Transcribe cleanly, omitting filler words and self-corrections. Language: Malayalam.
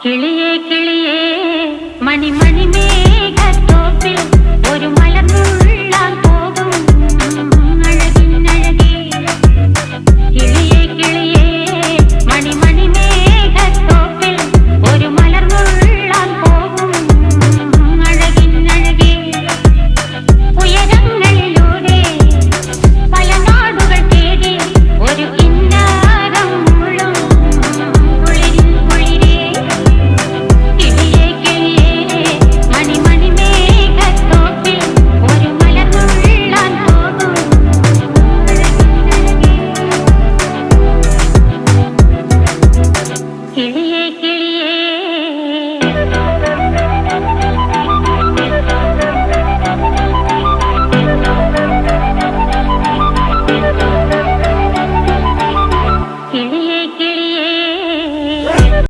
കിളിയേ കിളിയേ മണിമണി മേഘത്തോപ്പിൽ ഒരു മലർന്നുള്ളാൻ പോകും അഴകിനഴകേ. കിളിയേ കിളിയേ മണിമണി മേഘത്തോപ്പിൽ ഒരു മലർന്നുള്ളാൻ പോകും അഴകിനഴകേ. ഉയരങ്ങളിലൂടെ പല നാടുകൾ തേടി ഒരു കിന്നാരം മുള്ളും കുളിരിൻ കുളിരേ. കിളിയേ കിളിയേ മണിമണി മേഘത്തോപ്പിൽ ഒരു മലർന്നുള്ളാൻ പോകും അഴകിനഴകേ. കിളിയേ